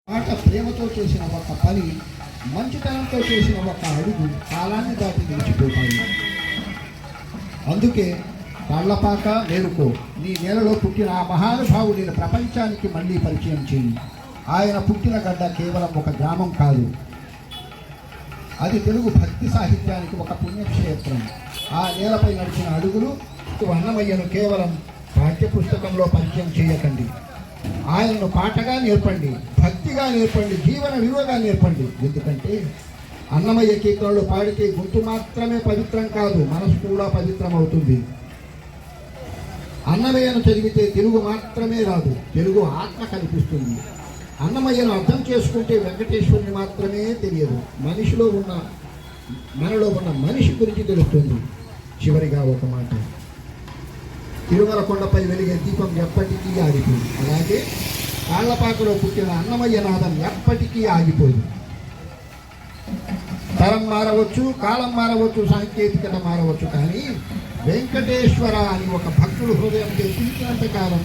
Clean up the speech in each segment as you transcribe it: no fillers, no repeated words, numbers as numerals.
మాట ప్రేమతో చేసిన ఒక పని, మంచితనంతో చేసిన ఒక అడుగు కాలాన్ని దాటి నిలిచిపోతాయి. అందుకే కళ్ళపాక మేలుకో, నీ నేలలో పుట్టిన ఆ మహానుభావుడిని ప్రపంచానికి మళ్ళీ పరిచయం చేయి. ఆయన పుట్టిన గడ్డ కేవలం ఒక గ్రామం కాదు, అది తెలుగు భక్తి సాహిత్యానికి ఒక పుణ్యక్షేత్రం. ఆ నేలపై నడిచిన అడుగులు అన్నమయ్యను కేవలం పాఠ్యపుస్తకంలో పరిచయం చేయకండి. ఆయనను పాటగా నేర్పండి, భక్తిగా నేర్పండి, జీవన విలువగా నేర్పండి. ఎందుకంటే అన్నమయ్య కీర్తనలు పాడితే గొంతు మాత్రమే పవిత్రం కాదు, మనసు కూడా పవిత్రం అవుతుంది. అన్నమయ్యను చదివితే తెలుగు మాత్రమే రాదు, తెలుగు ఆత్మ కనిపిస్తుంది. అన్నమయ్యను అర్థం చేసుకుంటే వెంకటేశ్వరుని మాత్రమే తెలియదు, మనలో ఉన్న మనిషి గురించి తెలుస్తుంది. చివరిగా ఒక మాట, తిరుమల కొండపై వెలిగే దీపం ఎప్పటికీ ఆగిపోదు, అలాగే కాళ్ళపాకలో పుట్టిన అన్నమయ్య నాదం ఎప్పటికీ ఆగిపోదు. తరం మారవచ్చు, కాలం మారవచ్చు, సాంకేతికత మారవచ్చు, కానీ వెంకటేశ్వర అని ఒక భక్తుడు హృదయం పిలిచినంత కాలం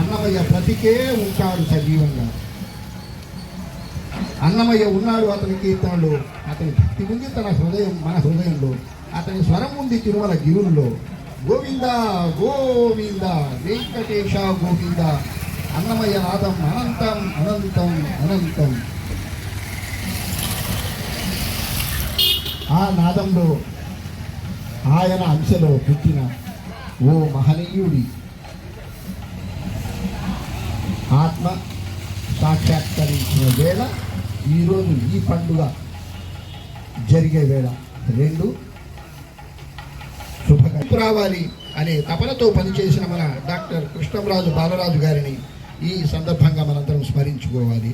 అన్నమయ్య బ్రతికే ఉంటాడు సజీవంగా. అన్నమయ్య ఉన్నాడు అతని కీర్తనలో, అతని భక్తి ఉంది మన హృదయంలో, అతని స్వరం ఉంది తిరుమల గిరుల్లో. గోవింద గోవింద వెంకటేశ గోవింద, అన్నమయ్య నాదం అనంతం అనంతం అనంతం. ఆ నాదంలో ఆయన అంశలో పుట్టిన ఓ మహనీయుడి ఆత్మ సాక్షాత్కరించిన వేళ ఈరోజు, ఈ పండుగ జరిగే వేళ రెండు శుభంగా రావాలి అనే తపనతో పనిచేసిన మన డాక్టర్ కృష్ణంరాజు బాలరాజు గారిని ఈ సందర్భంగా మనందరం స్మరించుకోవాలి.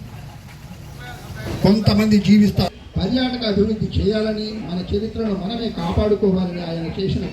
కొంతమంది జీవిస్తారు, పర్యాటక అభివృద్ధి చేయాలని, మన చరిత్రను మనమే కాపాడుకోవాలని ఆయన చేసిన